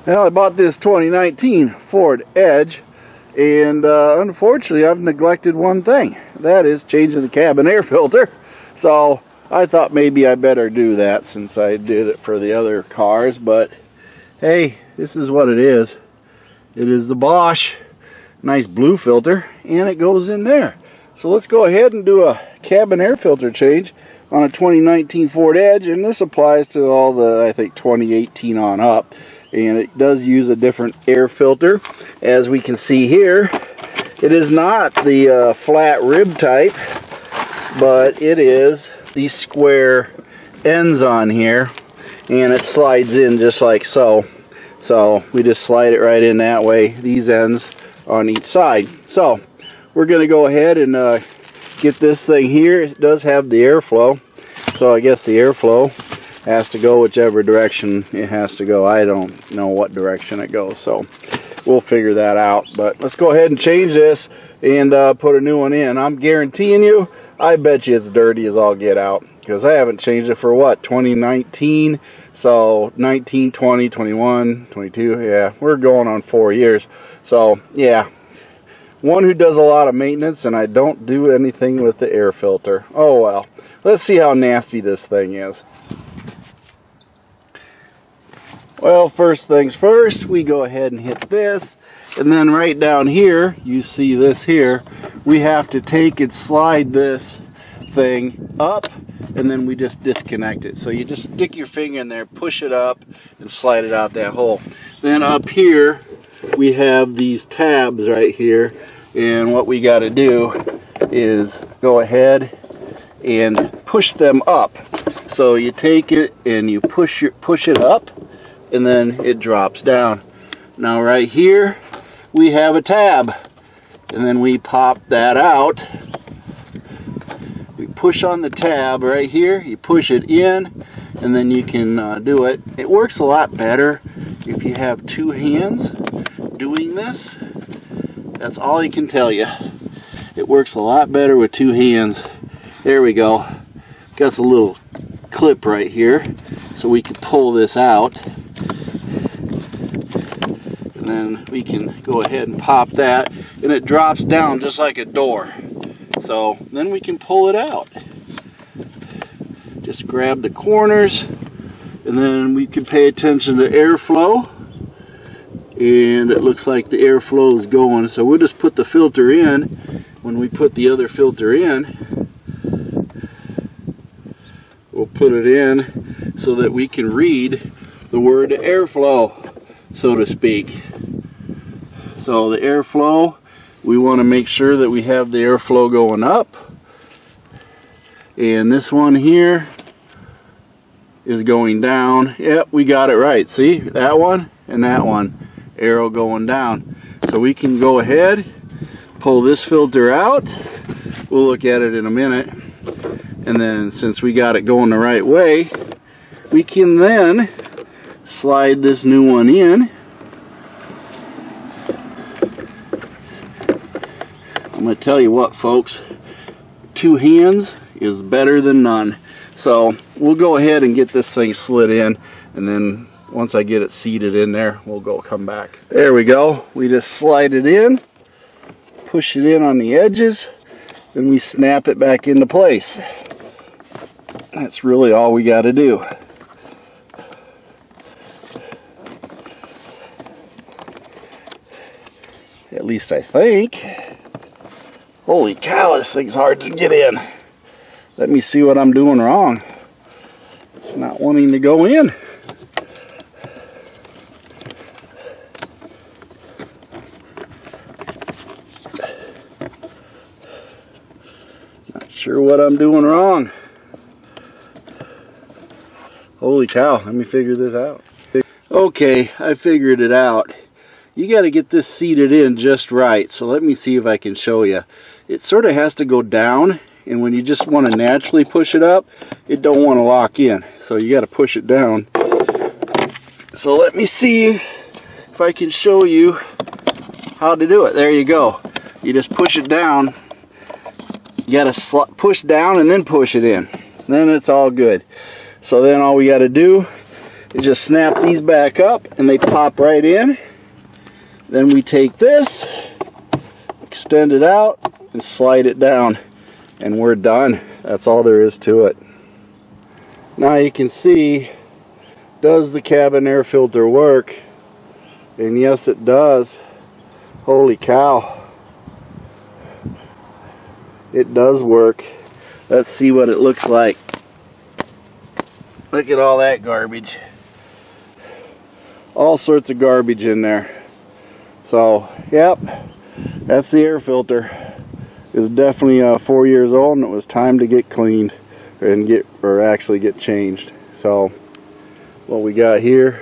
Well, I bought this 2019 Ford Edge, and unfortunately I've neglected one thing. That is changing the cabin air filter. So I thought maybe I better do that since I did it for the other cars, but hey, this is what it is. It is the Bosch nice blue filter, and it goes in there. So let's go ahead and do a cabin air filter change on a 2019 Ford Edge, and this applies to all the, I think, 2018 on up. And it does use a different air filter. As we can see here, it is not the flat rib type, but it is the square ends on here, and it slides in just like so. So we just slide it right in that way, these ends on each side. So we're going to go ahead and get this thing here. It does have the airflow, so I guess the airflow has to go whichever direction it has to go. I don't know what direction it goes, so we'll figure that out. But let's go ahead and change this and put a new one in. I'm guaranteeing you, I bet you it's dirty as all get out, because I haven't changed it for what, 2019? So 19, 20, 21, 22, yeah, we're going on 4 years. So yeah, one who does a lot of maintenance, and I don't do anything with the air filter. Oh well, let's see how nasty this thing is. Well, first things first, we go ahead and hit this, and then right down here, you see this here, we have to take and slide this thing up, and then we just disconnect it. So you just stick your finger in there, push it up, and slide it out that hole. Then up here, we have these tabs right here, and what we got to do is go ahead and push them up. So you take it and you push it up, and then it drops down. Now right here we have a tab, and then we pop that out. We push on the tab right here, you push it in, and then you can do it. It works a lot better if you have two hands doing this. That's all I can tell you. It works a lot better with two hands. There we go. Got a little clip right here so we can pull this out. And then we can go ahead and pop that, and it drops down just like a door. So then we can pull it out. Just grab the corners, and then we can pay attention to airflow. And it looks like the airflow is going, so we'll just put the filter in. When we put the other filter in, we'll put it in so that we can read the word airflow, so to speak. So the airflow, we want to make sure that we have the airflow going up, and this one here is going down. Yep, we got it right. See, that one and that one, arrow going down. So we can go ahead, pull this filter out. We'll look at it in a minute, and then since we got it going the right way, we can then slide this new one in. I'm going to tell you what, folks, two hands is better than none. So we'll go ahead and get this thing slid in, and then once I get it seated in there, we'll come back. There we go. We just slide it in, push it in on the edges, and we snap it back into place. That's really all we got to do. At least I think. Holy cow, this thing's hard to get in. Let me see what I'm doing wrong. It's not wanting to go in. Not sure what I'm doing wrong. Holy cow, let me figure this out. Okay, I figured it out. You got to get this seated in just right. So let me see if I can show you. It sort of has to go down, and when you just want to naturally push it up, it don't want to lock in. So you got to push it down. So let me see if I can show you how to do it. There you go. You just push it down. You got to push down and then push it in. Then it's all good. So then all we got to do You just snap these back up and they pop right in. Then we take this, extend it out, and slide it down, and we're done. That's all there is to it. Now you can see, does the cabin air filter work? And yes, it does. Holy cow. It does work. Let's see what it looks like. Look at all that garbage. All sorts of garbage in there. So, yep, that's the air filter. It's definitely 4 years old, and it was time to get cleaned and actually get changed. So, what we got here?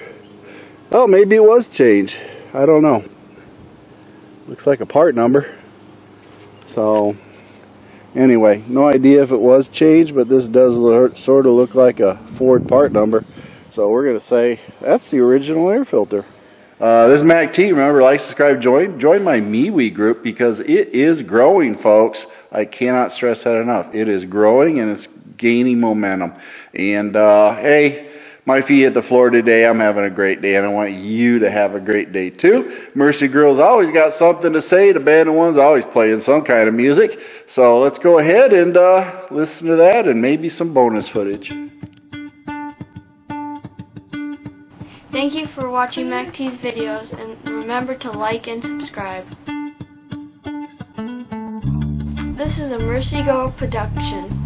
Oh, maybe it was changed. I don't know. Looks like a part number. So, anyway, no idea if it was changed, but this does sort of look like a Ford part number. So we're gonna say that's the original air filter. This is Mac T. Remember, like, subscribe, join my MeWe group, because it is growing, folks. I cannot stress that enough. It is growing and it's gaining momentum. And hey, my feet hit the floor today. I'm having a great day, and I want you to have a great day too. Mercy Girl's always got something to say. The Band of One's always playing some kind of music. So let's go ahead and listen to that and maybe some bonus footage. Thank you for watching Mac T's videos, and remember to like and subscribe. This is a Mercy Girl production.